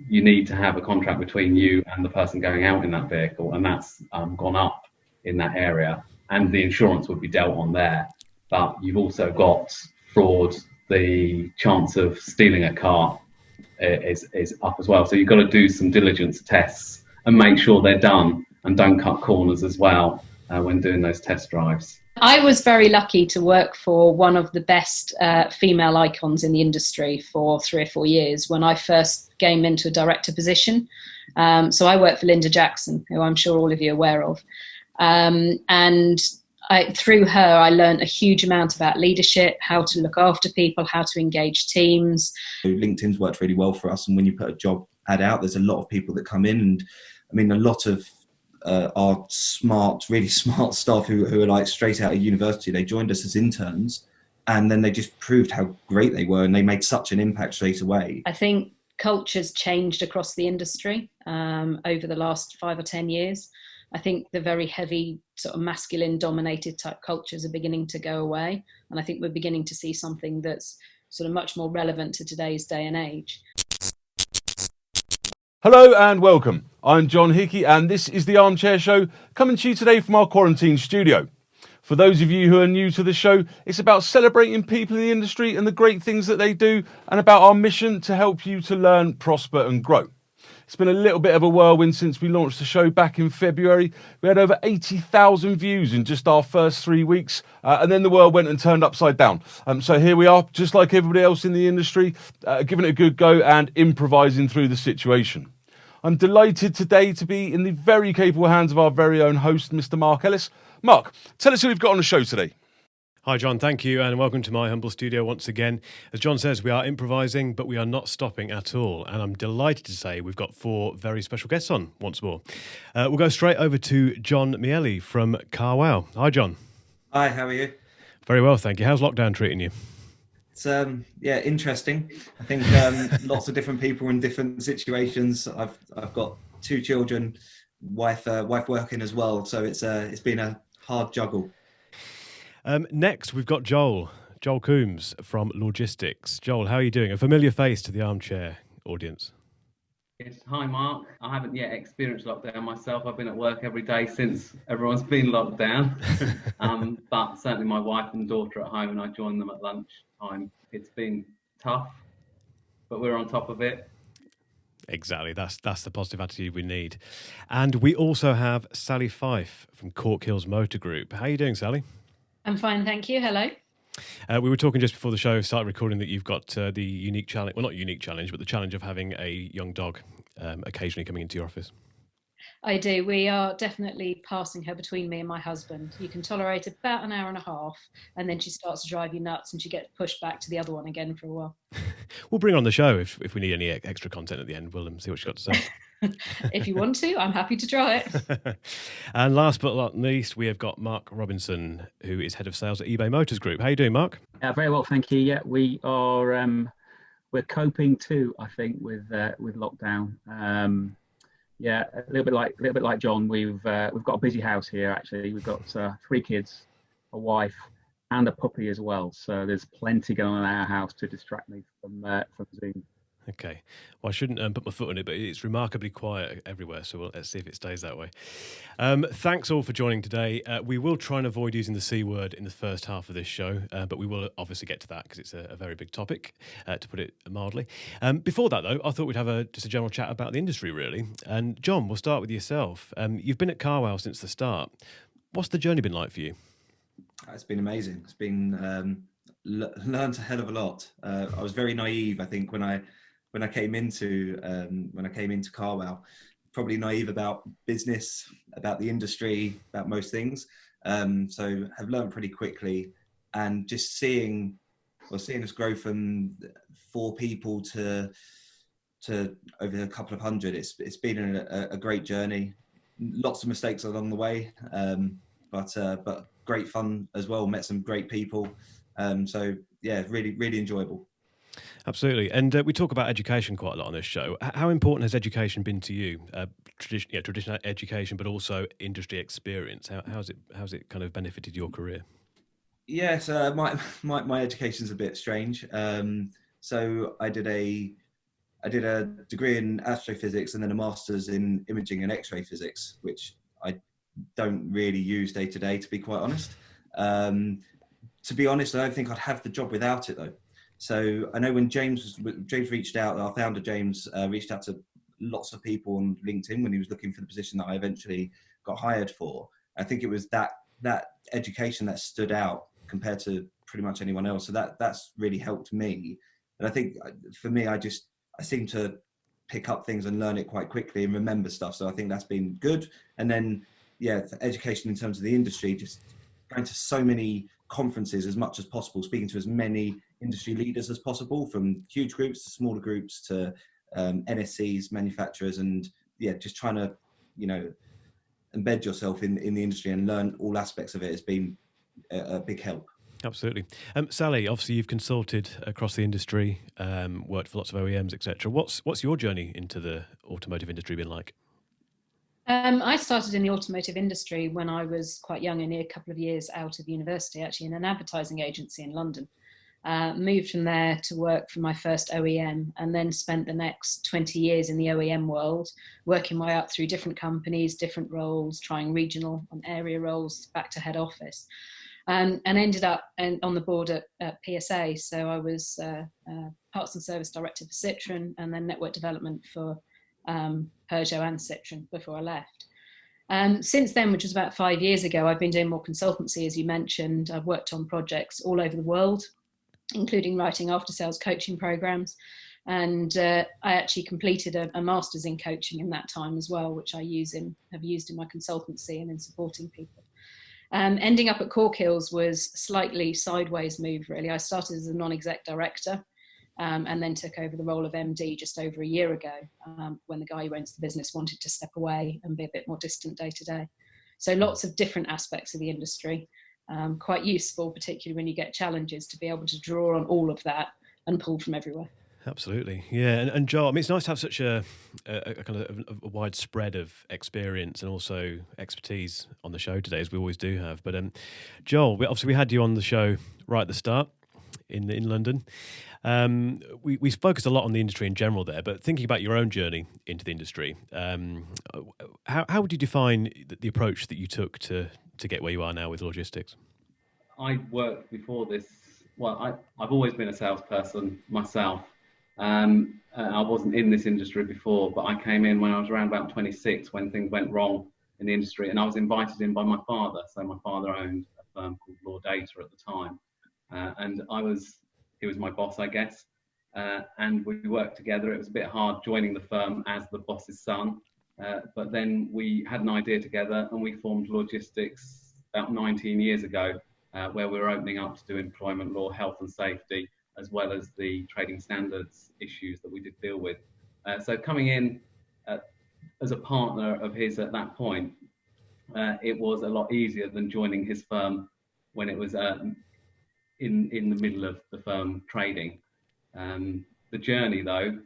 you need to have a contract between you and the person going out in that vehicle, and that's gone up in that area, and the insurance would be dealt on there. But you've also got fraud, the chance of stealing a car is up as well. So you've got to do some diligence tests and make sure they're done, and don't cut corners as well when doing those test drives. I was very lucky to work for one of the best female icons in the industry for 3 or 4 years when I first came into a director position. So I worked for Linda Jackson, who I'm sure all of you are aware of. And through her, I learned a huge amount about leadership, how to look after people, how to engage teams. LinkedIn's worked really well for us. And when you put a job ad out, there's a lot of people that come in. And I mean, a lot of our really smart staff who are like straight out of university, they joined us as interns, and then they just proved how great they were, and they made such an impact straight away. I think culture's changed across the industry over the last 5 or 10 years. I think the very heavy sort of masculine dominated type cultures are beginning to go away. And I think we're beginning to see something that's sort of much more relevant to today's day and age. Hello and welcome. I'm John Hickey and this is the Armchair Show, coming to you today from our quarantine studio. For those of you who are new to the show, it's about celebrating people in the industry and the great things that they do, and about our mission to help you to learn, prosper and grow. It's been a little bit of a whirlwind since we launched the show back in February. We had over 80,000 views in just our first 3 weeks, and then the world went and turned upside down. So here we are, just like everybody else in the industry, giving it a good go and improvising through the situation. I'm delighted today to be in the very capable hands of our very own host, Mr. Mark Ellis. Mark, tell us who we've got on the show today. Hi John, thank you and welcome to my humble studio once again. As John says, we are improvising, but we are not stopping at all. And I'm delighted to say we've got 4 very special guests on once more. We'll go straight over to John Miele from Carwow. Hi John. Hi, how are you? Very well, thank you. How's lockdown treating you? It's interesting. I think lots of different people in different situations. I've got 2 children, wife working as well, so it's been a hard juggle. Next, we've got Joel Coombes from Lawgistics. Joel, how are you doing? A familiar face to the Armchair audience. Yes. Hi, Mark. I haven't yet experienced lockdown myself. I've been at work every day since everyone's been locked down. But certainly my wife and daughter at home, and I join them at lunchtime. It's been tough, but we're on top of it. Exactly. That's the positive attitude we need. And we also have Sally Fyffe from Corkhills Motor Group. How are you doing, Sally? I'm fine, thank you. Hello. We were talking just before the show started recording that you've got the unique challenge, well, not unique challenge, but the challenge of having a young dog occasionally coming into your office. I do. We are definitely passing her between me and my husband. You can tolerate about an hour and a half, and then she starts to drive you nuts and she gets pushed back to the other one again for a while. We'll bring her on the show if we need any extra content at the end. We'll see what she's got to say. If you want to, I'm happy to try it. And last but not least, we have got Mark Robinson, who is head of sales at eBay Motors Group. How are you doing, Mark? Very well, thank you. Yeah, we are. We're coping too, I think, with lockdown. Yeah, a little bit like John. We've got a busy house here. Actually, we've got 3 kids, a wife, and a puppy as well. So there's plenty going on in our house to distract me from Zoom. Okay. Well, I shouldn't put my foot on it, but it's remarkably quiet everywhere, so let's see if it stays that way. Thanks all for joining today. We will try and avoid using the C word in the first half of this show, but we will obviously get to that because it's a very big topic, to put it mildly. Before that, though, I thought we'd have just a general chat about the industry, really. And John, we'll start with yourself. You've been at Carwow since the start. What's the journey been like for you? It's been amazing. It's been learned a hell of a lot. I was very naive, I think, when I came into Carwow, probably naive about business, about the industry, about most things. So have learned pretty quickly, and just seeing us grow from 4 people to over a couple of hundred. It's been a great journey. Lots of mistakes along the way, but great fun as well. Met some great people. So yeah, really, really enjoyable. Absolutely. And we talk about education quite a lot on this show. How important has education been to you? Traditional education, but also industry experience. How's it kind of benefited your career? Yes, my education's a bit strange. So I did a I did a degree in astrophysics and then a master's in imaging and X-ray physics, which I don't really use day to day, to be quite honest. To be honest, I don't think I'd have the job without it though. So I know when James reached out, our founder James reached out to lots of people on LinkedIn when he was looking for the position that I eventually got hired for. I think it was that education that stood out compared to pretty much anyone else. So that's really helped me. And I think for me, I seem to pick up things and learn it quite quickly and remember stuff. So I think that's been good. And then, yeah, the education in terms of the industry, just going to so many conferences as much as possible, speaking to as many industry leaders as possible, from huge groups to smaller groups to NSCs, manufacturers, and yeah, just trying to, embed yourself in the industry and learn all aspects of it has been a big help. Absolutely. Sally, obviously you've consulted across the industry, worked for lots of OEMs, etc. What's your journey into the automotive industry been like? I started in the automotive industry when I was quite young, only a couple of years out of university, actually in an advertising agency in London. Moved from there to work for my first OEM, and then spent the next 20 years in the OEM world, working my way up through different companies, different roles, trying regional and area roles back to head office. And ended up on the board at PSA. So I was parts and service director for Citroën, and then network development for Peugeot and Citroën before I left. Since then, which was about 5 years ago, I've been doing more consultancy, as you mentioned. I've worked on projects all over the world, including writing after-sales coaching programs. And I actually completed a master's in coaching in that time as well, which have used in my consultancy and in supporting people. Ending up at Corkhills was a slightly sideways move, really. I started as a non-exec director and then took over the role of MD just over a year ago when the guy who owns the business wanted to step away and be a bit more distant day to day. So lots of different aspects of the industry, quite useful, particularly when you get challenges, to be able to draw on all of that and pull from everywhere. Absolutely, yeah. And Joel, I mean, it's nice to have such a kind of a wide spread of experience and also expertise on the show today, as we always do have. But Joel, we had you on the show right at the start in London. We focused a lot on the industry in general there, but thinking about your own journey into the industry, how would you define the approach that you took to get where you are now with Lawgistics? I worked before this. Well, I've always been a salesperson myself. I wasn't in this industry before, but I came in when I was around about 26 when things went wrong in the industry, and I was invited in by my father. So my father owned a firm called Law Data at the time, and he was my boss, I guess, and we worked together. It was a bit hard joining the firm as the boss's son, but then we had an idea together and we formed Lawgistics about 19 years ago, where we were opening up to do employment law, health and safety, as well as the trading standards issues that we did deal with. So coming in as a partner of his at that point, it was a lot easier than joining his firm when it was in the middle of the firm trading. The journey though,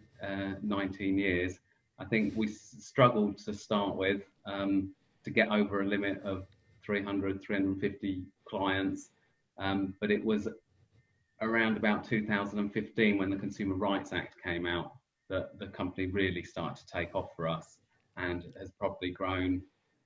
19 years, I think we struggled to start with to get over a limit of 350 clients, but it was around about 2015 when the Consumer Rights Act came out that the company really started to take off for us, and has probably grown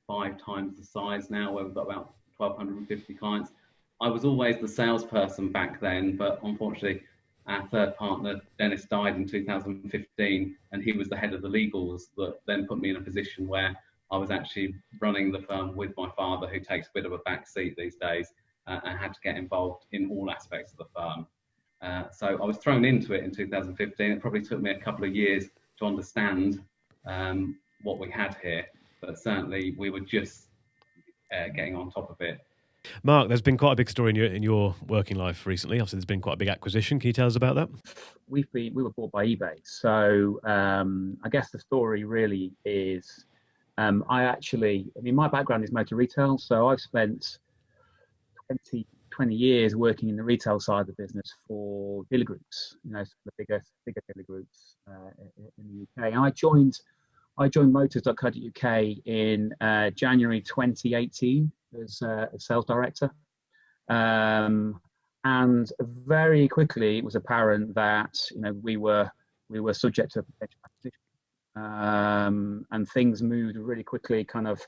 5 times the size now, where we've got about 1,250 clients. I was always the salesperson back then, but unfortunately our third partner, Dennis, died in 2015, and he was the head of the legals that then put me in a position where I was actually running the firm with my father, who takes a bit of a back seat these days, and had to get involved in all aspects of the firm. So I was thrown into it in 2015. It probably took me a couple of years to understand what we had here, but certainly we were just getting on top of it. Mark, there's been quite a big story in your working life recently. Obviously, there's been quite a big acquisition. Can you tell us about that? We were bought by eBay. So I guess the story really is my background is motor retail. So I've spent 20 years working in the retail side of the business for dealer groups, the bigger dealer groups in the UK. And I joined Motors.co.uk in January 2018 as a sales director. And very quickly it was apparent that we were we were subject to a potential acquisition, and things moved really quickly. Kind of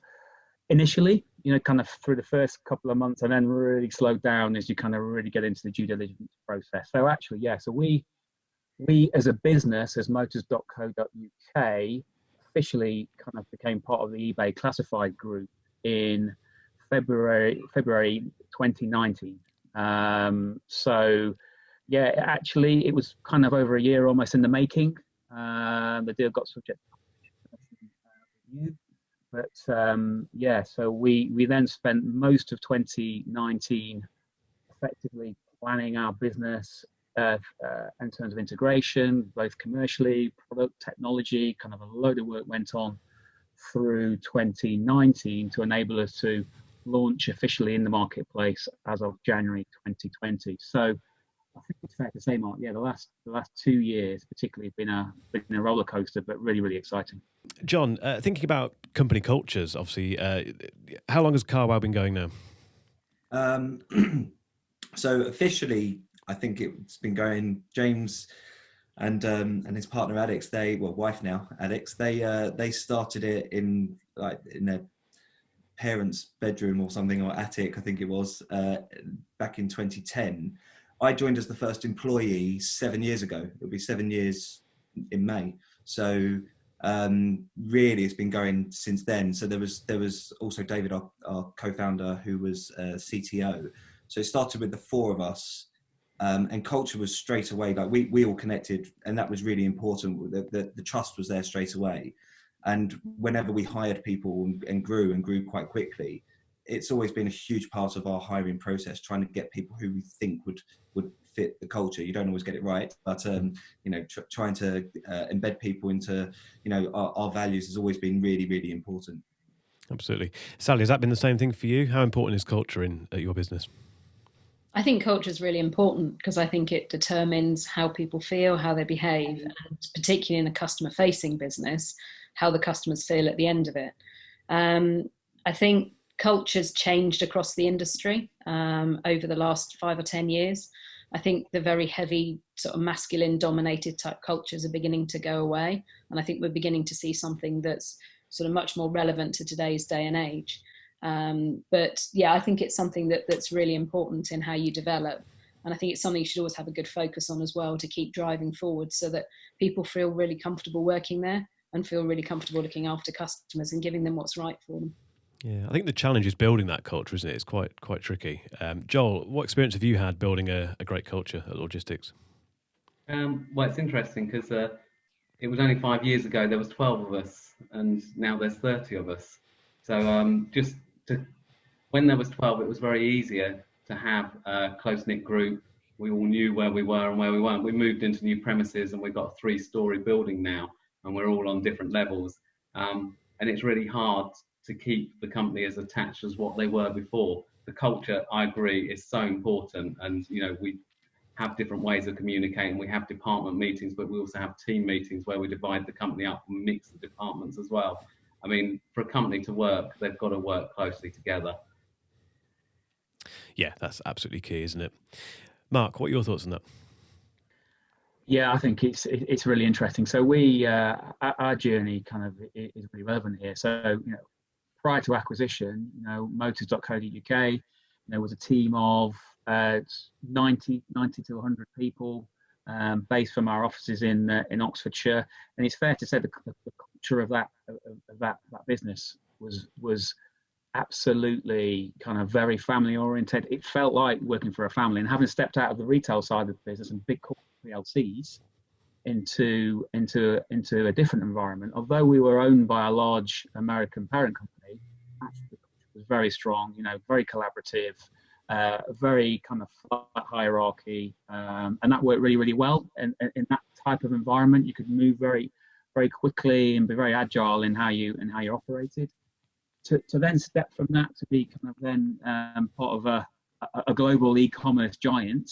initially, kind of through the first couple of months, and then really slowed down as you kind of really get into the due diligence process. So actually, so we as a business, as motors.co.uk, officially kind of became part of the eBay classified group in February 2019. So actually it was kind of over a year almost in the making. The deal got subject to review, but so we then spent most of 2019 effectively planning our business in terms of integration, both commercially, product, technology. Kind of a load of work went on through 2019 to enable us to launch officially in the marketplace as of January 2020. So I think it's fair to say, Mark, the last 2 years particularly have been a roller coaster, but really, really exciting. John, thinking about company cultures, obviously, how long has Carwow been going now? So officially, I think it's been going. James and his partner Alex, wife now, Alex, they started it in their parents' bedroom or something, or attic, I think it was, back in 2010. I joined as the first employee 7 years ago. It'll be 7 years in May. So really, it's been going since then. So there was also David, our co-founder, who was CTO. So it started with the four of us. And culture was straight away, like we all connected, and that was really important. The trust was there straight away. And whenever we hired people and grew quite quickly, it's always been a huge part of our hiring process, trying to get people who we think would fit the culture. You don't always get it right, but trying to embed people into our values has always been really, really important. Absolutely. Sally, has that been the same thing for you? How important is culture at your business? I think culture is really important because I think it determines how people feel, how they behave, and particularly in a customer-facing business, how the customers feel at the end of it. I think culture's changed across the industry over the last 5 or 10 years. I think the very heavy sort of masculine-dominated type cultures are beginning to go away, and I think we're beginning to see something that's sort of much more relevant to today's day and age. But I think it's something that's really important in how you develop. And I think it's something you should always have a good focus on as well, to keep driving forward so that people feel really comfortable working there and feel really comfortable looking after customers and giving them what's right for them. Yeah, I think the challenge is building that culture, isn't it? It's quite tricky. Joel, what experience have you had building a great culture at Lawgistics? Well, it's interesting because it was only 5 years ago there was 12 of us, and now there's 30 of us. So when there was 12, it was very easier to have a close-knit group. We all knew where we were and where we weren't. We moved into new premises and we've got a 3-story building now, and we're all on different levels. And it's really hard to keep the company as attached as what they were before. The culture, I agree, is so important. And, we have different ways of communicating. We have department meetings, but we also have team meetings where we divide the company up and mix the departments as well. I mean, for a company to work, they've got to work closely together. Yeah, that's absolutely key, isn't it? Mark, what are your thoughts on that? Yeah, I think it's really interesting. So our journey kind of is really relevant here. So, prior to acquisition, motors.co.uk, was a team of 90 to 100 people, based from our offices in Oxfordshire. And it's fair to say the culture of that business was absolutely kind of very family oriented. It felt like working for a family, and having stepped out of the retail side of the business and big corporate PLCs into a different environment. Although we were owned by a large American parent company, actually the culture was very strong, very collaborative, very kind of flat hierarchy, and that worked really, really well. And in that type of environment, you could move very, very quickly and be very agile in how you operated. To then step from that to be kind of then part of a global e-commerce giant.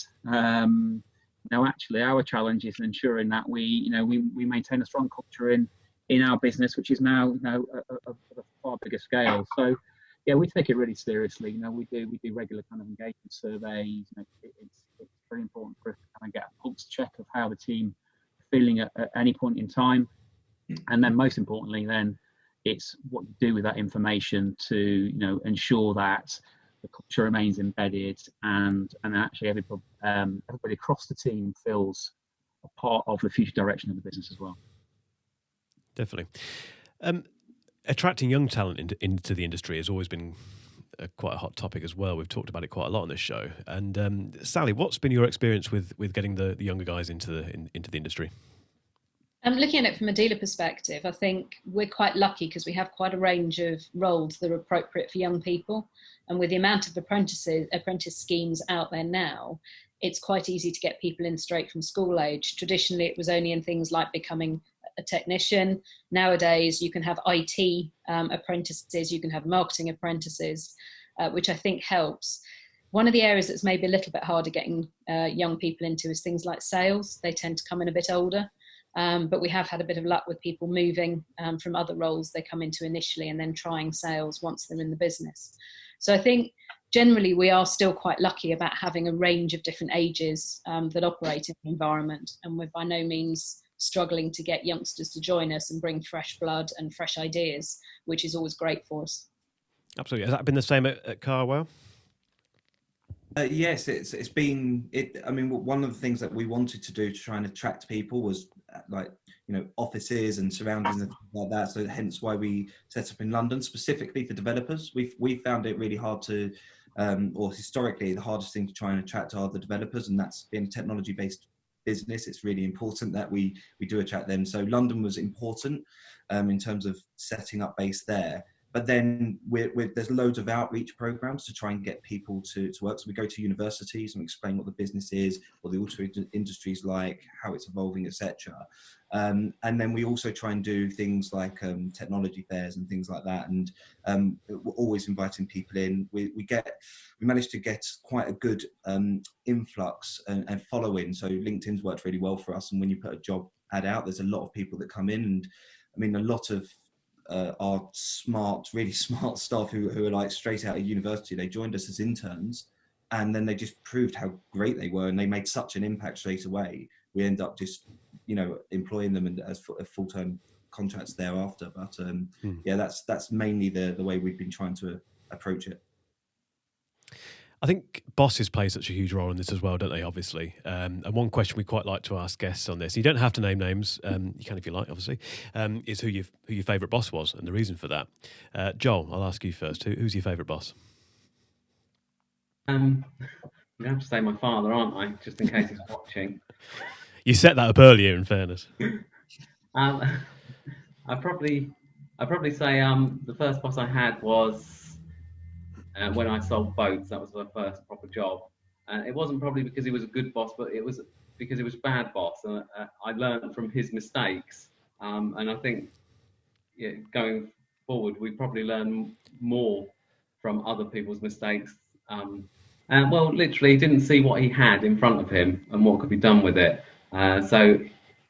Actually, our challenge is ensuring that we maintain a strong culture in our business, which is now a far bigger scale. So, we take it really seriously. We do regular kind of engagement surveys. It's very important for us to kind of get a pulse check of how the team feeling at any point in time. And then most importantly, then it's what you do with that information to ensure that the culture remains embedded, and actually everybody across the team feels a part of the future direction of the business as well. Definitely. Attracting young talent into the industry has always been quite a hot topic as well. We've talked about it quite a lot on this show. And Sally, what's been your experience with getting the younger guys into the industry? Looking at it from a dealer perspective, I think we're quite lucky because we have quite a range of roles that are appropriate for young people. And with the amount of apprentice schemes out there now, it's quite easy to get people in straight from school age. Traditionally, it was only in things like becoming a technician. Nowadays, you can have IT apprentices, you can have marketing apprentices, which I think helps. One of the areas that's maybe a little bit harder getting young people into is things like sales. They tend to come in a bit older. But we have had a bit of luck with people moving from other roles they come into initially and then trying sales once they're in the business. So I think generally we are still quite lucky about having a range of different ages that operate in the environment, and we're by no means struggling to get youngsters to join us and bring fresh blood and fresh ideas, which is always great for us. Absolutely. Has that been the same at Carwow? Yes, it's been. I mean, one of the things that we wanted to do to try and attract people was offices and surroundings and things like that. So hence why we set up in London specifically for developers. We found it really hard to, or historically the hardest thing to try and attract are the developers, and that's being a technology-based business. It's really important that we do attract them. So London was important in terms of setting up base there. But then there's loads of outreach programs to try and get people to work. So we go to universities and explain what the business is, what the auto industry is like, how it's evolving, etc. And then we also try and do things like technology fairs and things like that. And we're always inviting people in. We managed to get quite a good influx and following. So LinkedIn's worked really well for us. And when you put a job ad out, there's a lot of people that come in. And I mean, a lot of our really smart staff who are like straight out of university, they joined us as interns, and then they just proved how great they were, and they made such an impact straight away. We end up just employing them as full-term contracts thereafter. But yeah, that's mainly the way we've been trying to approach it. I think bosses play such a huge role in this as well, don't they, obviously? And one question we quite like to ask guests on this, you don't have to name names, you can if you like, obviously, is who your favourite boss was and the reason for that. Joel, I'll ask you first. Who's your favourite boss? I'm going to have to say my father, aren't I? Just in case he's watching. You set that up earlier, in fairness. I'd probably say the first boss I had was when I sold boats. That was my first proper job. It wasn't probably because he was a good boss, but it was because he was a bad boss. I learned from his mistakes. And I think going forward, we probably learn more from other people's mistakes. Well, literally, he didn't see what he had in front of him and what could be done with it. So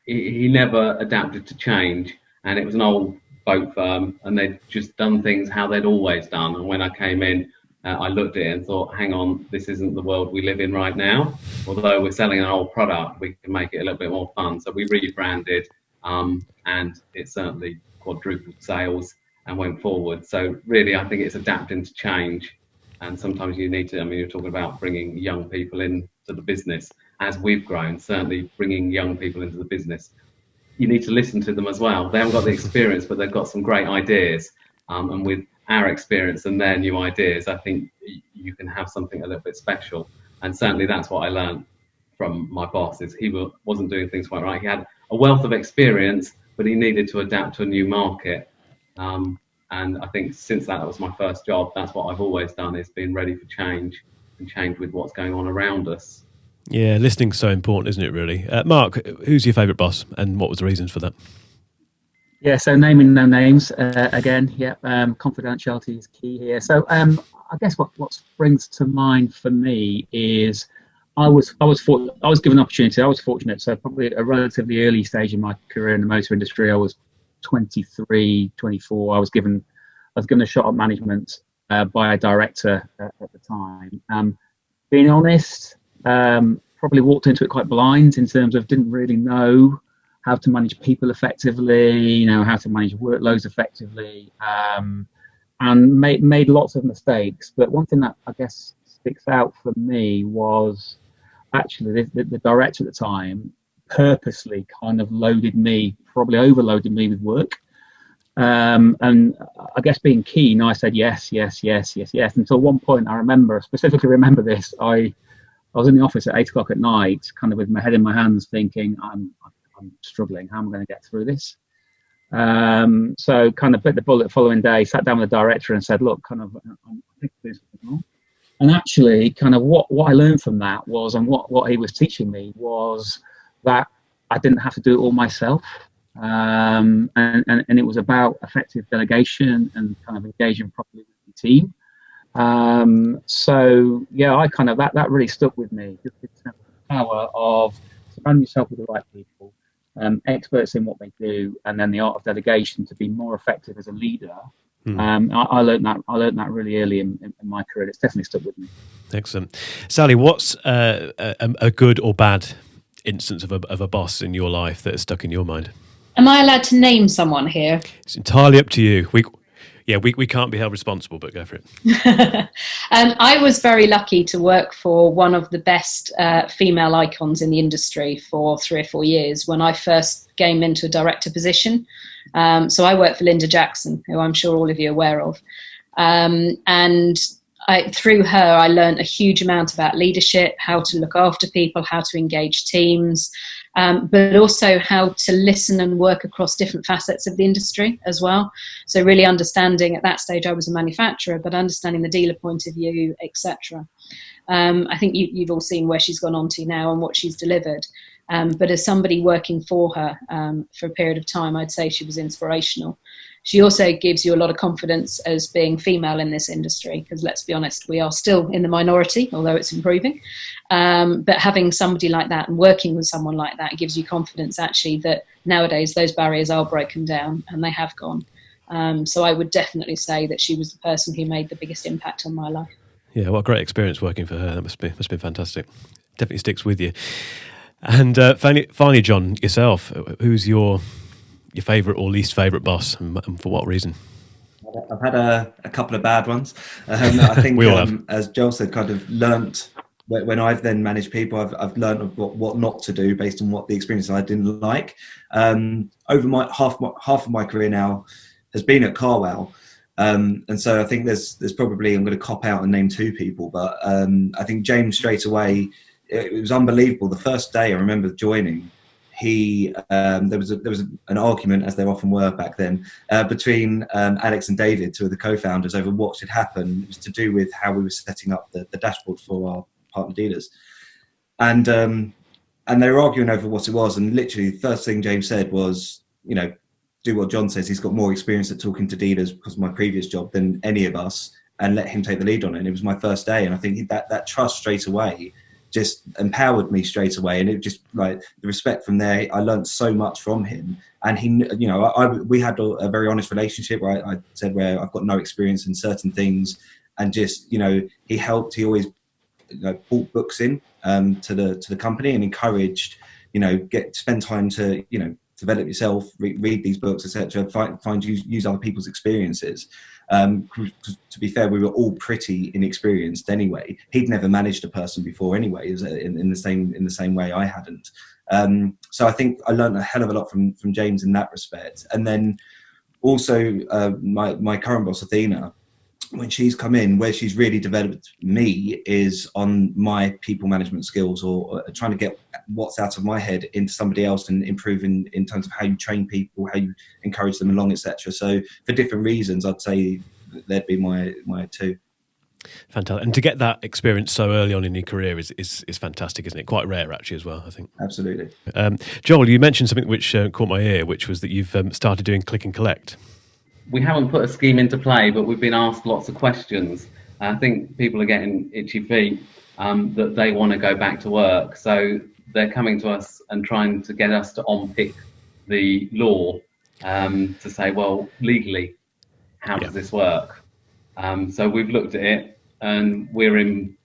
he never adapted to change. And it was an old boat firm, and they'd just done things how they'd always done. And when I came in, I looked at it and thought, hang on, this isn't the world we live in right now. Although we're selling an old product, we can make it a little bit more fun. So we rebranded, and it certainly quadrupled sales and went forward. So really, I think it's adapting to change. And sometimes you need to, you're talking about bringing young people into the business. As we've grown, certainly bringing young people into the business, you need to listen to them as well. They haven't got the experience, but they've got some great ideas. And with our experience and their new ideas, I think you can have something a little bit special. And certainly that's what I learned from my boss, is he wasn't doing things quite right. He had a wealth of experience, but he needed to adapt to a new market. And I think since that was my first job, that's what I've always done, is being ready for change and change with what's going on around us. Yeah, listening's so important, isn't it, really? Mark, who's your favourite boss and what was the reasons for that? Yeah, so naming no names again. Yeah, confidentiality is key here. So I guess what springs to mind for me is I was given an opportunity. I was fortunate. So probably at a relatively early stage in my career in the motor industry, I was 23, 24. I was given a shot at management by a director at the time. Being honest, probably walked into it quite blind in terms of didn't really know how to manage people effectively, you know, how to manage workloads effectively, and made lots of mistakes. But one thing that I guess sticks out for me was actually the director at the time purposely kind of probably overloaded me with work. And I guess being keen, I said yes. Until one point, specifically remember this. I was in the office at 8 o'clock at night, kind of with my head in my hands, thinking, I'm struggling. How am I going to get through this? So kind of bit the bullet the following day, sat down with the director and said, look, kind of, I think there's something wrong. And actually, kind of what I learned from that was, and what he was teaching me was that I didn't have to do it all myself. And it was about effective delegation and kind of engaging properly with the team. So yeah, I kind of that really stuck with me. Just the power of surrounding yourself with the right people, experts in what they do, and then the art of delegation to be more effective as a leader. I learned that really early in my career. It's definitely stuck with me. Excellent. Sally, what's a good or bad instance of a boss in your life that has stuck in your mind? Am I allowed to name someone here? It's entirely up to you. We can't be held responsible, but go for it. I was very lucky to work for one of the best female icons in the industry for 3 or 4 years when I first came into a director position. So I worked for Linda Jackson, who I'm sure all of you are aware of. And through her, I learned a huge amount about leadership, how to look after people, how to engage teams, but also how to listen and work across different facets of the industry as well. So really understanding, at that stage I was a manufacturer, but understanding the dealer point of view, etc. I think you've all seen where she's gone on to now and what she's delivered. But as somebody working for her for a period of time, I'd say she was inspirational. She also gives you a lot of confidence as being female in this industry, because let's be honest, we are still in the minority, although it's improving. But having somebody like that and working with someone like that gives you confidence actually that nowadays those barriers are broken down, and they have gone. So I would definitely say that she was the person who made the biggest impact on my life. Yeah, what a great experience working for her. That must be fantastic. Definitely sticks with you. And finally, John, yourself, who's your favourite or least favourite boss, and for what reason? I've had a couple of bad ones. I think, we all have. As Joel said, kind of learnt when I've then managed people, I've learned what not to do based on what the experiences I didn't like. Over my half of my career now has been at Carwow. And so I think there's probably, I'm going to cop out and name 2 people, but I think James straight away, it was unbelievable. The first day I remember joining, there was an argument, as there often were back then, between Alex and David, 2 of the co-founders, over what had happened. It was to do with how we were setting up the dashboard for our partner dealers, and they were arguing over what it was. And literally, the first thing James said was, do what John says. He's got more experience at talking to dealers because of my previous job than any of us, and let him take the lead on it. And it was my first day, and I think that trust straight away just empowered me straight away, and it just, like, the respect from there, I learned so much from him. And he, we had a very honest relationship where I said where I've got no experience in certain things, and just, he helped. He always brought books in to the company and encouraged, spend time to develop yourself, read these books, etc. Use other people's experiences. To be fair, we were all pretty inexperienced anyway. He'd never managed a person before anyway, in the same way I hadn't. So I think I learned a hell of a lot from James in that respect. And then also my current boss, Athena, when she's come in, where she's really developed me is on my people management skills, or trying to get what's out of my head into somebody else, and improving in terms of how you train people, how you encourage them along, etc. So for different reasons, I'd say that'd be my 2. Fantastic. And to get that experience so early on in your career is fantastic, isn't it? Quite rare, actually, as well, I think. Absolutely. Joel, you mentioned something which caught my ear, which was that you've started doing click and collect. We haven't put a scheme into play, but we've been asked lots of questions. I think people are getting itchy feet that they want to go back to work. So they're coming to us and trying to get us to unpick the law to say, well, legally, how does this work? So we've looked at it, and we're in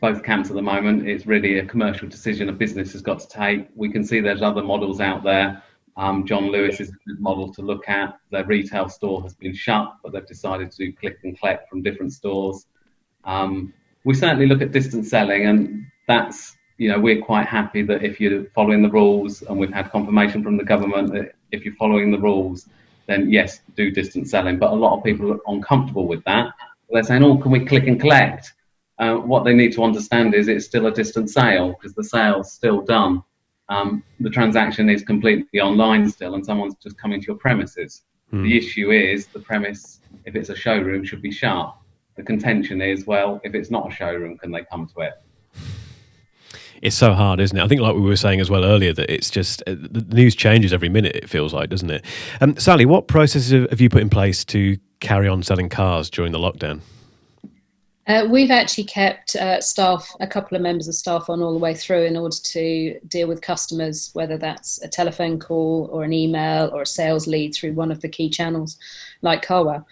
both camps at the moment. It's really a commercial decision a business has got to take. We can see there's other models out there. John Lewis is a good model to look at. Their retail store has been shut, but they've decided to do click and collect from different stores. We certainly look at distance selling, and that's, we're quite happy that if you're following the rules, and we've had confirmation from the government that if you're following the rules, then yes, do distance selling. But a lot of people are uncomfortable with that. They're saying, oh, can we click and collect? What they need to understand is it's still a distance sale, because the sale's still done. The transaction is completely online still, and someone's just coming to your premises. The issue is the premise, if it's a showroom, should be shut. The contention is, well, if it's not a showroom, can they come to it? It's so hard, isn't it? I think, like we were saying as well earlier, that it's just the news changes every minute, it feels like, doesn't it? Sally, what processes have you put in place to carry on selling cars during the lockdown? We've actually kept staff, a couple of members of staff on all the way through in order to deal with customers, whether that's a telephone call or an email or a sales lead through one of the key channels like Carwow.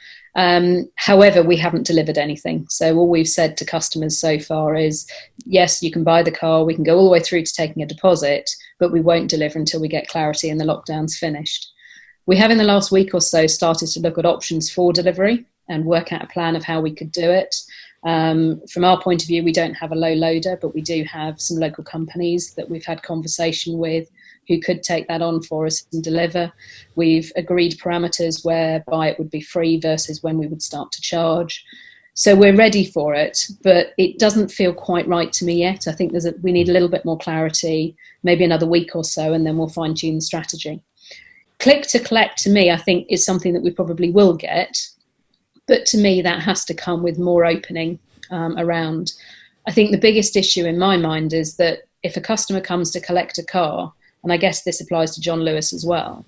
However, we haven't delivered anything. So all we've said to customers so far is, yes, you can buy the car, we can go all the way through to taking a deposit, but we won't deliver until we get clarity and the lockdown's finished. We have in the last week or so started to look at options for delivery and work out a plan of how we could do it. From our point of view, we don't have a low loader, but we do have some local companies that we've had conversation with who could take that on for us and deliver. We've agreed parameters whereby it would be free versus when we would start to charge. So we're ready for it, but it doesn't feel quite right to me yet. I think we need a little bit more clarity, maybe another week or so, and then we'll fine tune the strategy. Click to collect, to me, I think is something that we probably will get. But to me, that has to come with more opening around. I think the biggest issue in my mind is that if a customer comes to collect a car, and I guess this applies to John Lewis as well,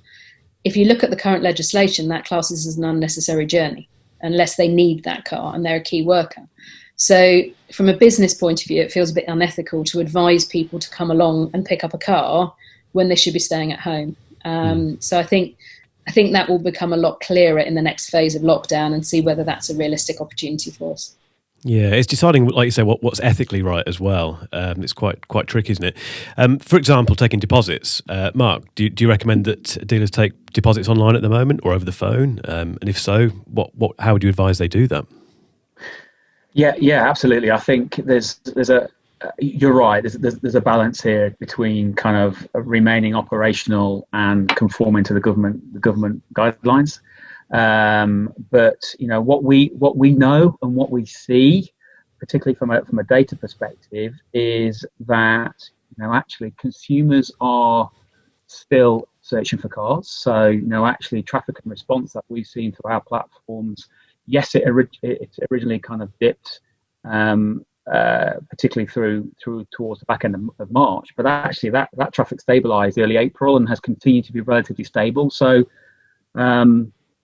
if you look at the current legislation, that classes as an unnecessary journey, unless they need that car and they're a key worker. So from a business point of view, it feels a bit unethical to advise people to come along and pick up a car when they should be staying at home. So I think that will become a lot clearer in the next phase of lockdown and see whether that's a realistic opportunity for us. Yeah, it's deciding, like you say, what's ethically right as well. It's quite tricky, isn't it? For example, taking deposits. Mark, do you recommend that dealers take deposits online at the moment or over the phone? And if so, how would you advise they do that? Yeah, absolutely. I think you're right. There's a balance here between kind of remaining operational and conforming to the government guidelines. But what we know and what we see, particularly from a data perspective, is that actually consumers are still searching for cars. So actually traffic and response that we've seen through our platforms, yes, it originally kind of dipped. Particularly through towards the back end of March, but actually that traffic stabilised early April and has continued to be relatively stable. So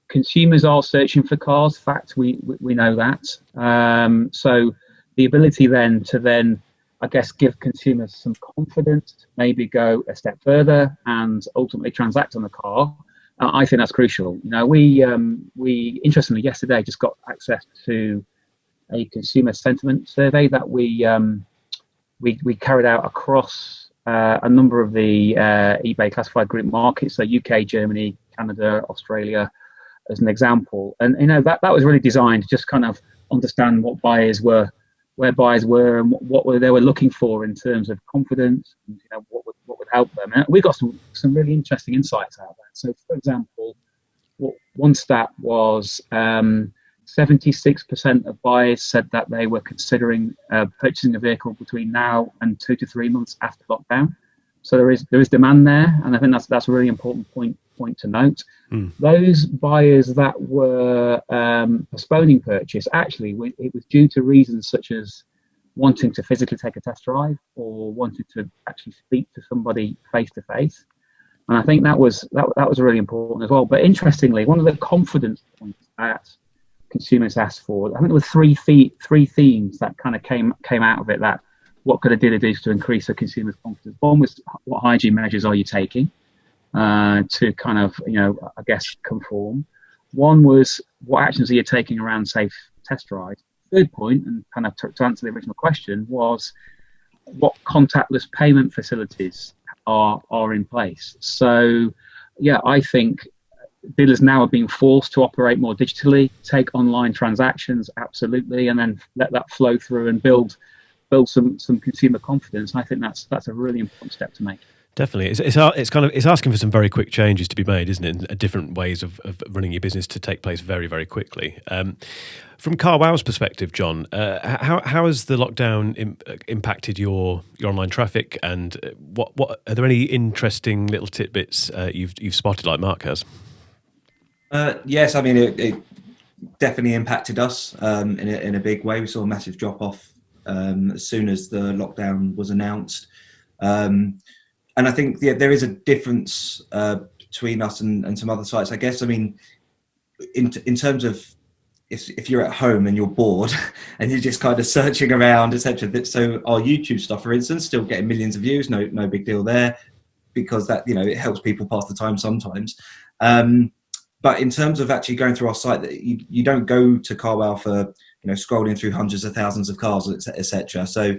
consumers are searching for cars. In fact, we know that. So the ability to I guess give consumers some confidence to maybe go a step further and ultimately transact on the car, I think that's crucial. We interestingly yesterday just got access to a consumer sentiment survey that we carried out across a number of the eBay classified group markets, so UK, Germany, Canada, Australia, as an example. And that was really designed to just kind of understand where buyers were, and what they were looking for in terms of confidence, and, what would help them. And we got some really interesting insights out of that. So, for example, one stat was 76% of buyers said that they were considering purchasing a vehicle between now and 2 to 3 months after lockdown. So there is demand there, and I think that's a really important point to note. Those buyers that were postponing purchase, actually, it was due to reasons such as wanting to physically take a test drive or wanting to actually speak to somebody face to face. And I think that was really important as well. But interestingly, one of the confidence points that consumers asked for, I think there were three themes that kind of came out of it. That what could a dealer do to increase the consumer's confidence? One was, what hygiene measures are you taking to kind of, I guess, conform? One was, what actions are you taking around safe test drives? third point, and kind of to answer the original question, was what contactless payment facilities are in place. So, yeah, I think dealers now are being forced to operate more digitally, take online transactions, absolutely, and then let that flow through and build some consumer confidence. And I think that's a really important step to make. Definitely, it's asking for some very quick changes to be made, isn't it? And different ways of running your business to take place very, very quickly. From Carwow's perspective, John, how has the lockdown impacted your online traffic, and what are there any interesting little tidbits you've spotted, like Mark has? Yes, I mean it definitely impacted us in a big way. We saw a massive drop off as soon as the lockdown was announced. And I think there is a difference between us and some other sites, I guess. I mean, in terms of if you're at home and you're bored and you're just kind of searching around, etc. So our YouTube stuff, for instance, still getting millions of views, no big deal there, because that, it helps people pass the time sometimes. But in terms of actually going through our site, you don't go to Carwow for scrolling through hundreds of thousands of cars, etc. So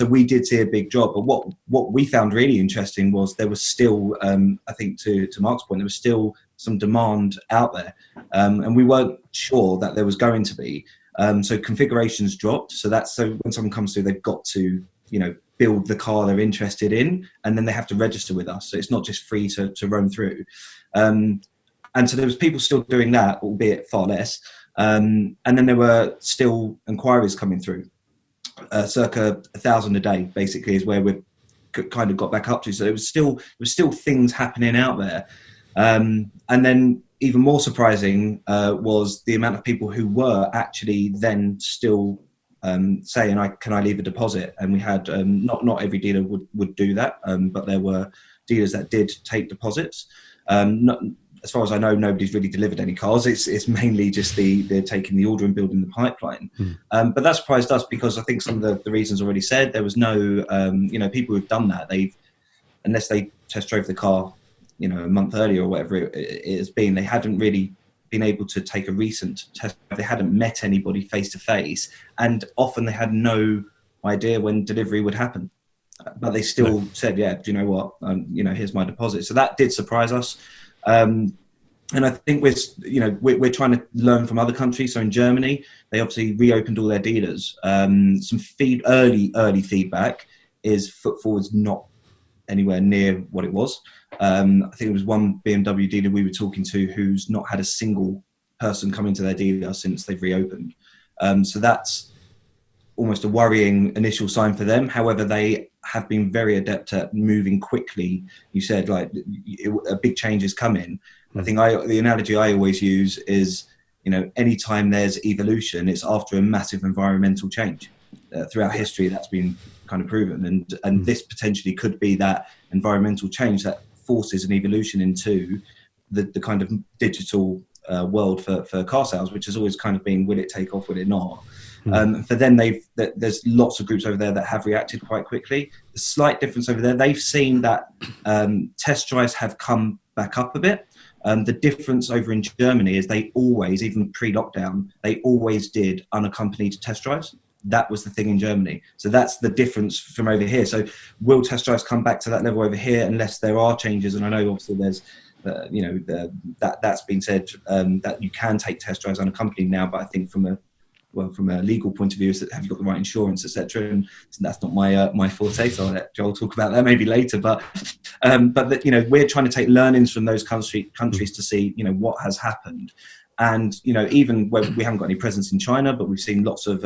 we did see a big drop. But what we found really interesting was there was still, I think to Mark's point, there was still some demand out there, and we weren't sure that there was going to be. So configurations dropped. So when someone comes through, they've got to build the car they're interested in, and then they have to register with us. So it's not just free to roam through. And so there was people still doing that, albeit far less. And then there were still inquiries coming through, circa 1,000 a day, basically, is where we've kind of got back up to. So there was still things happening out there. And then even more surprising was the amount of people who were actually then still saying, can I leave a deposit? And we had, not every dealer would do that, but there were dealers that did take deposits. As far as I know, nobody's really delivered any cars. It's mainly just they're taking the order and building the pipeline. But that surprised us because I think some of the reasons already said. There was no, people who've done that. Unless they test drove the car, a month earlier or whatever it has been, they hadn't really been able to take a recent test. They hadn't met anybody face to face, and often they had no idea when delivery would happen. But they still said, "Yeah, do you know what? Here's my deposit." So that did surprise us. And I think we're trying to learn from other countries. So in Germany, they obviously reopened all their dealers. Some early feedback is footfall's not anywhere near what it was. I think it was one BMW dealer we were talking to who's not had a single person come into their dealer since they've reopened. So that's almost a worrying initial sign for them. However, they have been very adept at moving quickly. You said a big change is coming. I think the analogy I always use is, anytime there's evolution, it's after a massive environmental change. Throughout history, that's been kind of proven, and this potentially could be that environmental change that forces an evolution into the kind of digital world for car sales, which has always kind of been, will it take off, will it not? For them, there's lots of groups over there that have reacted quite quickly. The slight difference over there, they've seen that test drives have come back up a bit. The difference over in Germany is they always, even pre-lockdown, they always did unaccompanied test drives. That was the thing in Germany. So that's the difference from over here. So will test drives come back to that level over here unless there are changes? And I know obviously there's, that's been said that you can take test drives unaccompanied now, but I think from a legal point of view, have you got the right insurance, etc. And that's not my forte. So I'll let Joel talk about that maybe later. But we're trying to take learnings from those countries to see what has happened. And even when we haven't got any presence in China, but we've seen lots of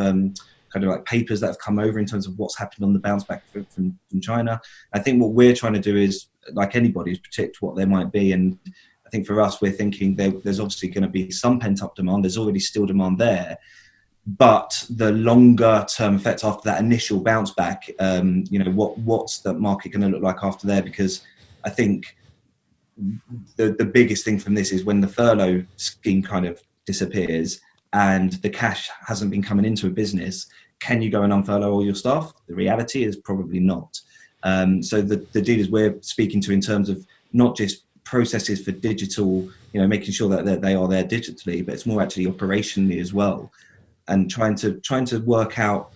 kind of like papers that have come over in terms of what's happened on the bounce back from China. I think what we're trying to do is, like anybody, is predict what there might be. And I think for us, we're thinking there's obviously going to be some pent up demand. There's already still demand there. But the longer term effects after that initial bounce back, what's the market going to look like after there? Because I think the biggest thing from this is when the furlough scheme kind of disappears and the cash hasn't been coming into a business, can you go and unfurlough all your staff? The reality is probably not. So the dealers we're speaking to in terms of not just processes for digital, making sure that they are there digitally, but it's more actually operationally as well. and trying to work out,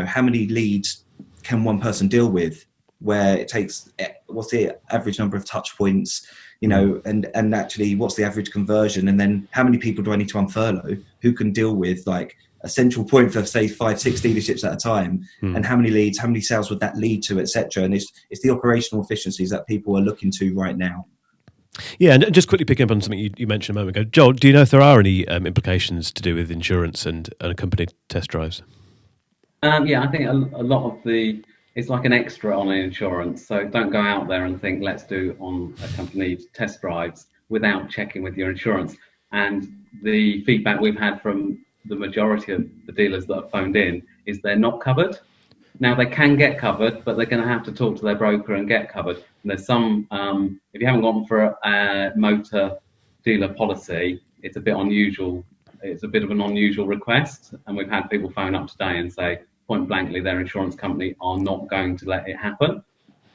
how many leads can one person deal with, where it takes, what's the average number of touch points, and actually what's the average conversion, and then how many people do I need to unfurlough who can deal with like a central point for say 5-6 dealerships at a time, and how many leads, how many sales would that lead to, etc. And it's the operational efficiencies that people are looking to right now. Yeah, and just quickly picking up on something you mentioned a moment ago, Joel, do you know if there are any implications to do with insurance and unaccompanied test drives? Yeah, I think a lot of it's like an extra on an insurance. So don't go out there and think, let's do unaccompanied test drives without checking with your insurance. And the feedback we've had from the majority of the dealers that have phoned in is they're not covered. Now, they can get covered, but they're going to have to talk to their broker and get covered. And there's some, if you haven't gone for a motor dealer policy, it's a bit unusual. It's a bit of an unusual request. And we've had people phone up today and say, point blankly, their insurance company are not going to let it happen.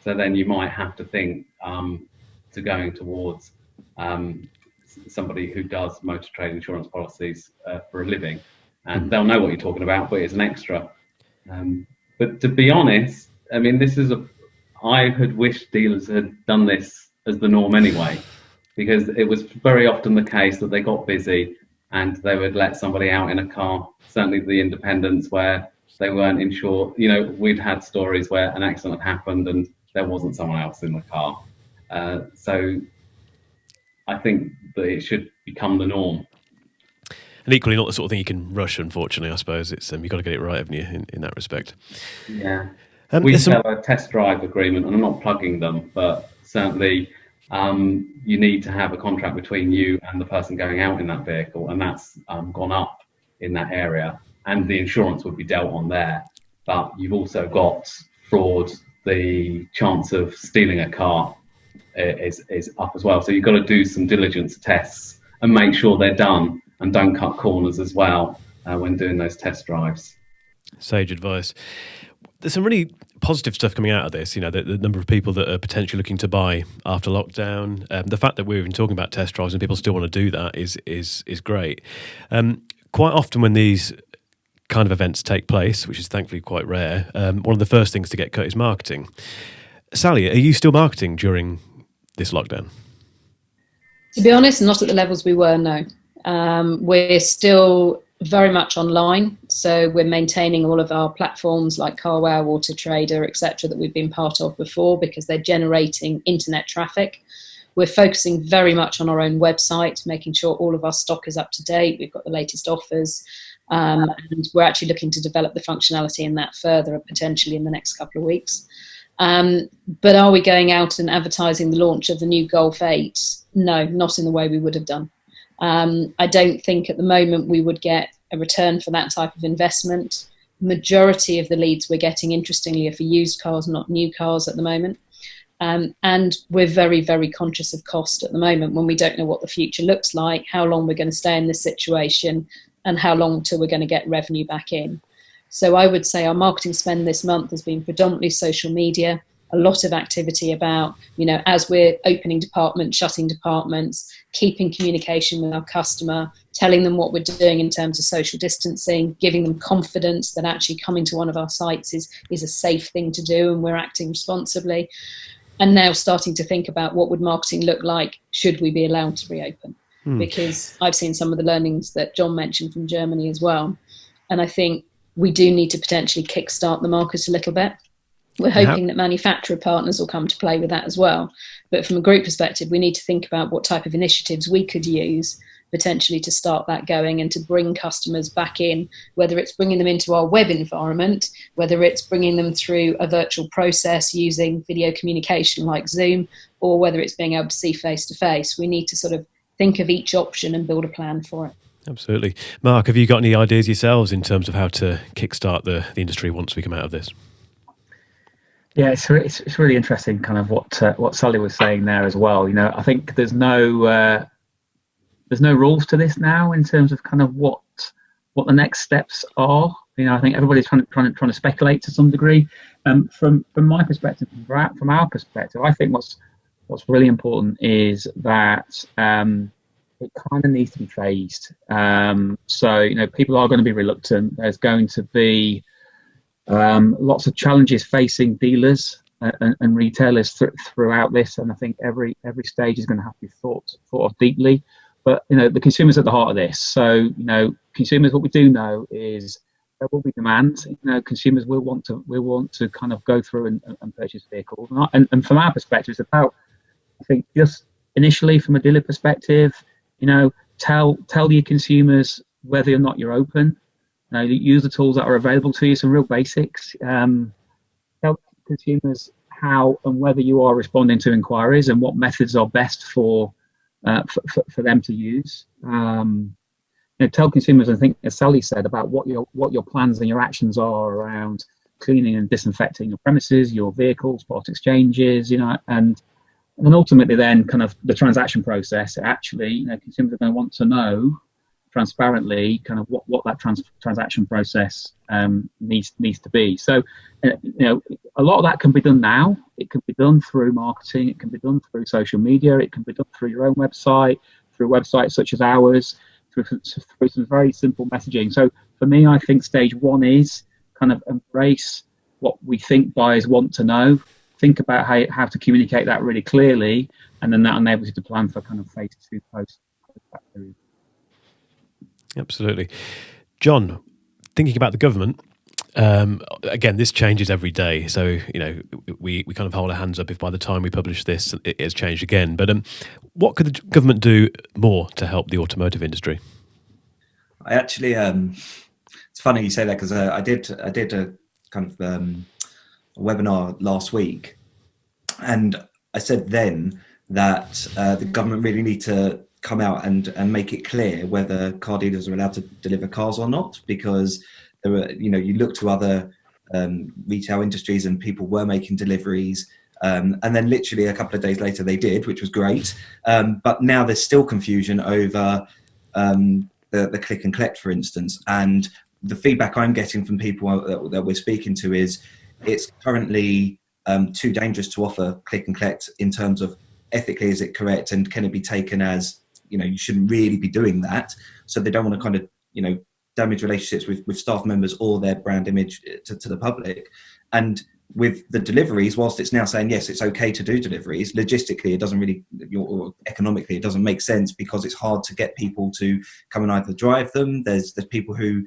So then you might have to think to going towards somebody who does motor trade insurance policies for a living. And they'll know what you're talking about, but it's an extra. But to be honest, I mean, I had wished dealers had done this as the norm anyway, because it was very often the case that they got busy and they would let somebody out in a car, certainly the independents, where they weren't insured. We'd had stories where an accident had happened and there wasn't someone else in the car. So I think that it should become the norm. And equally not the sort of thing you can rush, unfortunately, I suppose. It's you've got to get it right, haven't you, in that respect? Yeah. We have a test drive agreement, and I'm not plugging them, but certainly you need to have a contract between you and the person going out in that vehicle, and that's gone up in that area, and the insurance would be dealt on there. But you've also got fraud, the chance of stealing a car is up as well. So you've got to do some diligence tests and make sure they're done, and don't cut corners as well when doing those test drives. Sage advice. There's some really positive stuff coming out of this. The number of people that are potentially looking to buy after lockdown. The fact that we're even talking about test drives and people still want to do that is great. Quite often when these kind of events take place, which is thankfully quite rare, one of the first things to get cut is marketing. Sally, are you still marketing during this lockdown? To be honest, not at the levels we were, no. We're still very much online, so we're maintaining all of our platforms like Carwow, Motortrade, etc. that we've been part of before, because they're generating internet traffic. We're focusing very much on our own website, making sure all of our stock is up to date. We've got the latest offers, and we're actually looking to develop the functionality in that further, potentially in the next couple of weeks. But are we going out and advertising the launch of the new Golf 8? No, not in the way we would have done. I don't think at the moment we would get a return for that type of investment. Majority of the leads we're getting, interestingly, are for used cars, not new cars at the moment. And we're very, very conscious of cost at the moment, when we don't know what the future looks like, how long we're going to stay in this situation, and how long till we're going to get revenue back in. So I would say our marketing spend this month has been predominantly social media, a lot of activity about, as we're opening departments, shutting departments, keeping communication with our customer, telling them what we're doing in terms of social distancing, giving them confidence that actually coming to one of our sites is a safe thing to do and we're acting responsibly. And now starting to think about what would marketing look like should we be allowed to reopen. Because I've seen some of the learnings that John mentioned from Germany as well. And I think we do need to potentially kickstart the market a little bit. We're hoping that manufacturer partners will come to play with that as well. But from a group perspective, we need to think about what type of initiatives we could use potentially to start that going and to bring customers back in, whether it's bringing them into our web environment, whether it's bringing them through a virtual process using video communication like Zoom, or whether it's being able to see face-to-face. We need to sort of think of each option and build a plan for it. Absolutely. Mark, have you got any ideas yourselves in terms of how to kickstart the industry once we come out of this? Yeah, it's really interesting, kind of what Sally was saying there as well. I think there's no rules to this now in terms of kind of what the next steps are. I think everybody's trying to speculate to some degree. From my perspective, from our perspective, I think what's really important is that it kind of needs to be phased. So, you know, people are going to be reluctant. There's going to be lots of challenges facing dealers and retailers throughout this, and I think every stage is going to have to be thought of deeply. But you know, the consumer's at the heart of this. So you know, consumers, what we do know is there will be demand. You know, consumers will want to kind of go through and purchase vehicles. And from our perspective, it's about, I think, just initially from a dealer perspective, you know, tell your consumers whether or not you're open. You know, use the tools that are available to you, some real basics. Tell consumers how and whether you are responding to inquiries and what methods are best for them to use. You know, tell consumers, I think, as Sally said, about what your plans and your actions are around cleaning and disinfecting your premises, your vehicles, part exchanges, you know, and then ultimately then kind of the transaction process. Actually, you know, consumers are going to want to know transparently kind of what that transaction process needs to be. So, you know, a lot of that can be done now. It can be done through marketing. It can be done through social media. It can be done through your own website, through websites such as ours, through some very simple messaging. So for me, I think stage one is kind of embrace what we think buyers want to know. Think about how to communicate that really clearly, and then that enables you to plan for kind of phase two post that period. Absolutely. John, thinking about the government, again, this changes every day. So, you know, we kind of hold our hands up if by the time we publish this, it has changed again. But what could the government do more to help the automotive industry? I actually, it's funny you say that, because I did a kind of a webinar last week, and I said then that the government really need to come out and make it clear whether car dealers are allowed to deliver cars or not, because there were, you know, you look to other retail industries and people were making deliveries, and then literally a couple of days later they did, which was great, but now there's still confusion over the click and collect, for instance, and the feedback I'm getting from people that we're speaking to is it's currently too dangerous to offer click and collect in terms of ethically, is it correct, and can it be taken as, you know, you shouldn't really be doing that. So they don't want to kind of, you know, damage relationships with staff members or their brand image to the public. And with the deliveries, whilst it's now saying, yes, it's okay to do deliveries, logistically, it doesn't really, or economically, it doesn't make sense, because it's hard to get people to come and either drive them. There's people who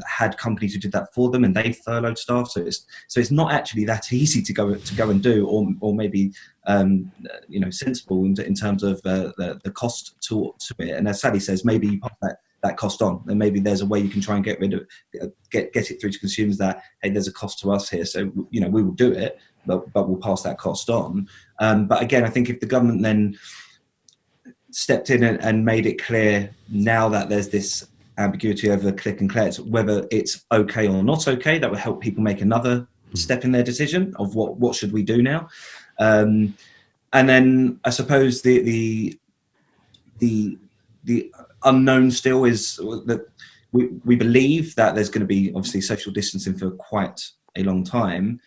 had companies who did that for them and they furloughed staff. So it's not actually that easy to go and do, or maybe you know, sensible in terms of the cost to it. And as Sally says, maybe you pass that cost on, and maybe there's a way you can try and get rid of get it through to consumers that, hey, there's a cost to us here, so you know, we will do it, but we'll pass that cost on. But again, I think if the government then stepped in and made it clear, now that there's this ambiguity over click and collect, whether it's okay or not okay, that would help people make another step in their decision of what should we do now. And then I suppose the unknown still is that we believe that there's going to be obviously social distancing for quite a long time.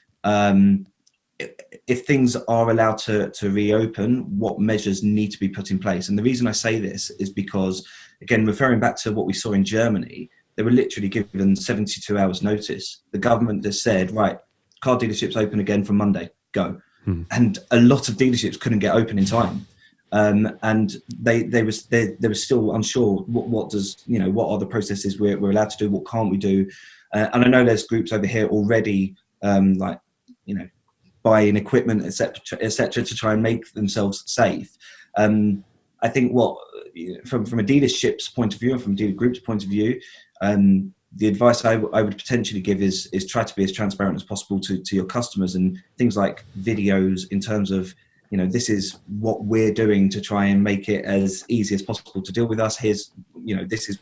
If things are allowed to reopen, what measures need to be put in place? And the reason I say this is because, again, referring back to what we saw in Germany, they were literally given 72 hours notice. The government just said, right, car dealerships open again from Monday, go. And a lot of dealerships couldn't get open in time. And they were still unsure what are the processes we're allowed to do, what can't we do. And I know there's groups over here already, like, you know, buying equipment, etc., to try and make themselves safe. I think from a dealership's point of view and from a dealer group's point of view, the advice I would potentially give is try to be as transparent as possible to your customers, and things like videos in terms of, you know, this is what we're doing to try and make it as easy as possible to deal with us. Here's, you know, this is,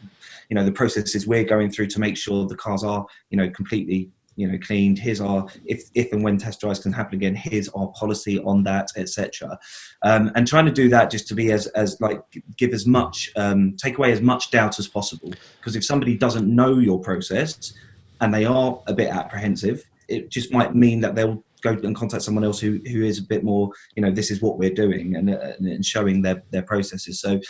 you know, the processes we're going through to make sure the cars are, you know, completely, you know, cleaned. Here's our, if and when test drives can happen again, here's our policy on that, etc. And trying to do that just to be as like, give as much, take away as much doubt as possible. Because if somebody doesn't know your process and they are a bit apprehensive, it just might mean that they'll go and contact someone else who is a bit more, you know, this is what we're doing, and showing their processes. So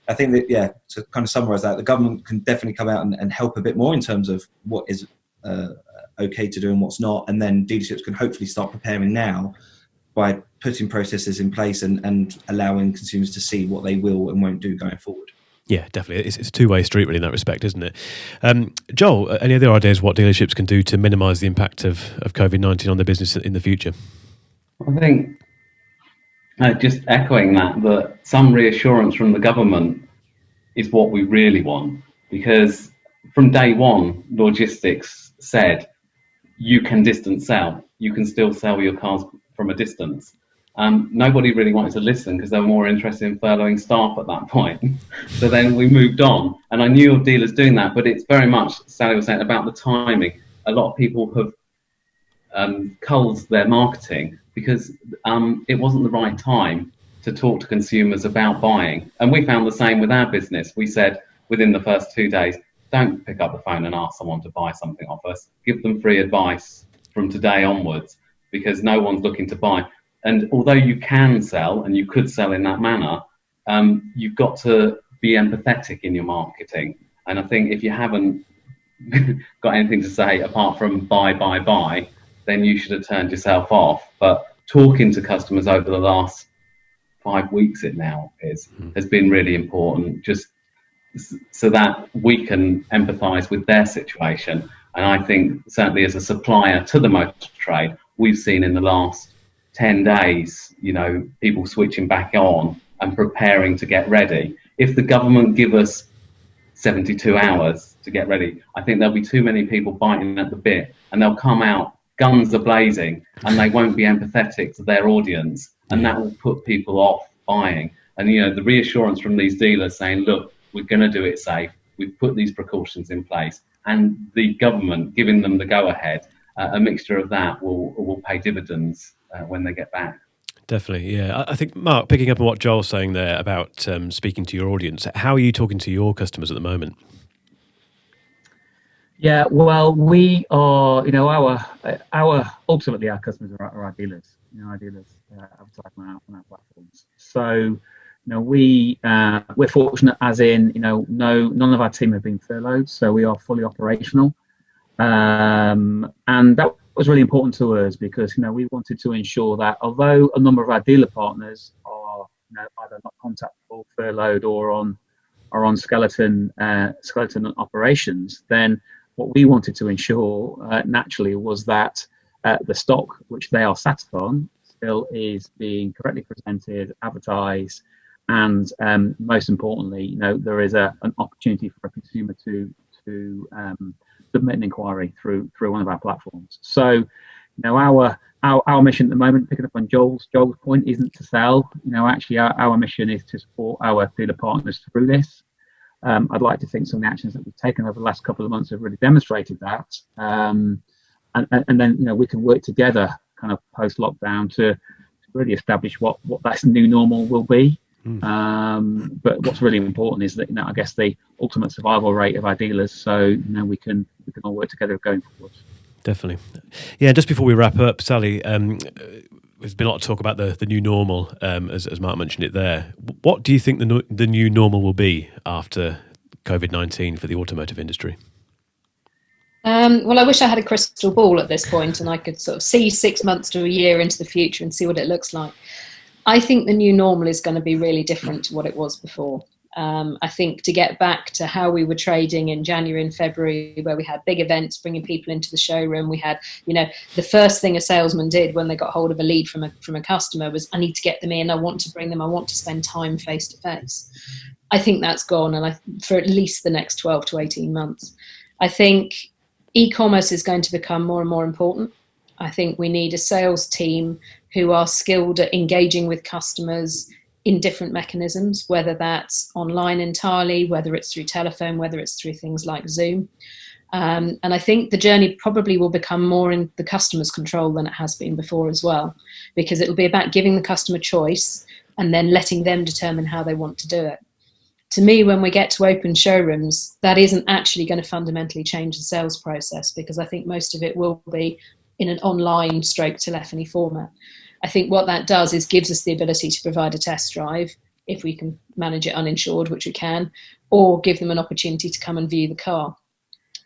I think that, yeah, to kind of summarise that, the government can definitely come out and help a bit more in terms of what is okay to do and what's not, and then dealerships can hopefully start preparing now by putting processes in place and allowing consumers to see what they will and won't do going forward. Yeah, definitely. It's a two-way street really in that respect, isn't it? Joel, any other ideas what dealerships can do to minimise the impact of COVID-19 on their business in the future? I think just echoing that some reassurance from the government is what we really want, because from day one, Lawgistics said you can distance sell. You can still sell your cars from a distance. Nobody really wanted to listen because they were more interested in furloughing staff at that point. So then we moved on, and I knew of dealers doing that, but it's very much, Sally was saying, about the timing. A lot of people have culled their marketing because it wasn't the right time to talk to consumers about buying. And we found the same with our business. We said within the first 2 days, don't pick up the phone and ask someone to buy something off us. Give them free advice from today onwards, because no one's looking to buy. And although you can sell, and you could sell in that manner, you've got to be empathetic in your marketing. And I think if you haven't got anything to say apart from buy, then you should have turned yourself off. But talking to customers over the last 5 weeks has been really important, just so that we can empathise with their situation. And I think certainly as a supplier to the motor trade, we've seen in the last 10 days, people switching back on and preparing to get ready. If the government give us 72 hours to get ready, I think there'll be too many people biting at the bit, and they'll come out guns are blazing, and they won't be empathetic to their audience, and that will put people off buying. And the reassurance from these dealers saying, look, we're going to do it safe, we've put these precautions in place, and the government giving them the go-ahead, a mixture of that will pay dividends when they get back. Definitely, yeah. I think, Mark, picking up on what Joel's saying there about speaking to your audience, how are you talking to your customers at the moment? Yeah, well, we are, ultimately our customers are our dealers. Our dealers advertise on our platforms. So, we're fortunate, as in, none of our team have been furloughed, so we are fully operational, and that was really important to us because we wanted to ensure that although a number of our dealer partners are either not contactable, furloughed, or on skeleton operations, then what we wanted to ensure naturally was that the stock which they are sat on still is being correctly presented, advertised, and most importantly, there is an opportunity for a consumer to submit an inquiry through one of our platforms. So, our mission at the moment, picking up on Joel's point, isn't to sell. Actually, our mission is to support our dealer partners through this. I'd like to think some of the actions that we've taken over the last couple of months have really demonstrated that. And then, we can work together kind of post-lockdown to really establish what that new normal will be. But what's really important is that, I guess the ultimate survival rate of our dealers, so, we can all work together going forward. Definitely. Yeah, just before we wrap up, Sally, there's been a lot of talk about the new normal, as Mark mentioned it there. What do you think the new normal will be after COVID-19 for the automotive industry? Well, I wish I had a crystal ball at this point and I could sort of see 6 months to a year into the future and see what it looks like. I think the new normal is going to be really different to what it was before. I think to get back to how we were trading in January and February, where we had big events bringing people into the showroom, we had, the first thing a salesman did when they got hold of a lead from a customer was, I need to get them in, I want to bring them, I want to spend time face to face. I think that's gone, and for at least the next 12 to 18 months. I think e-commerce is going to become more and more important. I think we need a sales team who are skilled at engaging with customers in different mechanisms, whether that's online entirely, whether it's through telephone, whether it's through things like Zoom. And I think the journey probably will become more in the customer's control than it has been before as well, because it'll be about giving the customer choice and then letting them determine how they want to do it. To me, when we get to open showrooms, that isn't actually going to fundamentally change the sales process, because I think most of it will be in an online stroke telephony format. I think what that does is gives us the ability to provide a test drive. if we can manage it uninsured, which we can, or give them an opportunity to come and view the car.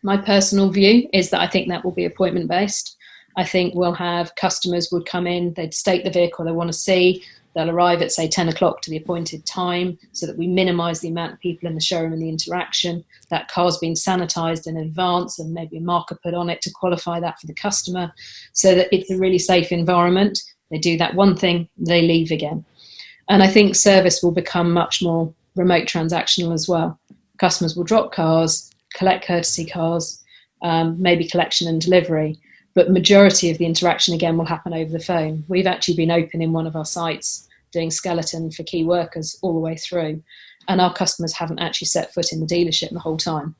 My personal view is that I think that will be appointment based. I think we'll have customers would come in, they'd state the vehicle they want to see, they'll arrive at, say, 10 o'clock to the appointed time so that we minimise the amount of people in the showroom and the interaction. That car's been sanitised in advance and maybe a marker put on it to qualify that for the customer so that it's a really safe environment. They do that one thing, they leave again. And I think service will become much more remote transactional as well. Customers will drop cars, collect courtesy cars, maybe collection and delivery. But majority of the interaction, again, will happen over the phone. We've actually been open in one of our sites doing skeleton for key workers all the way through. And our customers haven't actually set foot in the dealership the whole time.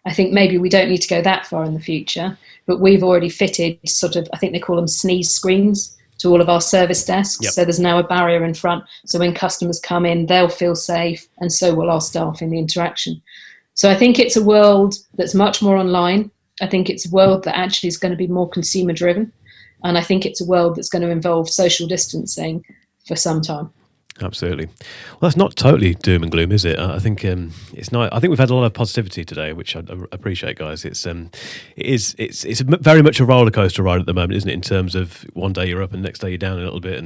I think maybe we don't need to go that far in the future, but we've already fitted sort of, I think they call them sneeze screens to all of our service desks. Yep. So there's now a barrier in front. So when customers come in, they'll feel safe, and so will our staff in the interaction. So I think it's a world that's much more online. I think it's a world that actually is going to be more consumer driven. And I think it's a world that's going to involve social distancing for some time. Absolutely. Well, that's not totally doom and gloom, is it? I think it's not. I think we've had a lot of positivity today, which I appreciate, guys. It's very much a roller coaster ride at the moment, isn't it? In terms of one day you're up and next day you're down a little bit,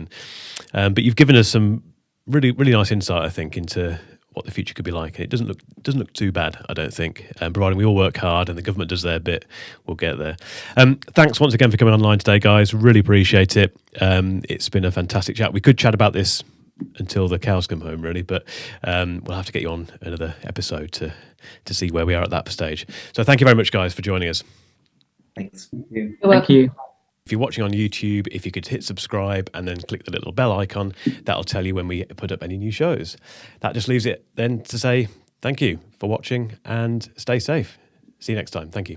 and but you've given us some really nice insight, I think, into what the future could be like. And it doesn't look too bad, I don't think. Providing we all work hard and the government does their bit, we'll get there. Thanks once again for coming online today, guys. Really appreciate it. It's been a fantastic chat. We could chat about this until the cows come home, really, but we'll have to get you on another episode to see where we are at that stage. So thank you very much, guys, for joining us. Thanks. Thank you. If you're watching on YouTube, if you could hit subscribe and then click the little bell icon, that'll tell you when we put up any new shows. That just leaves it then to say thank you for watching and stay safe. See you next time. Thank you.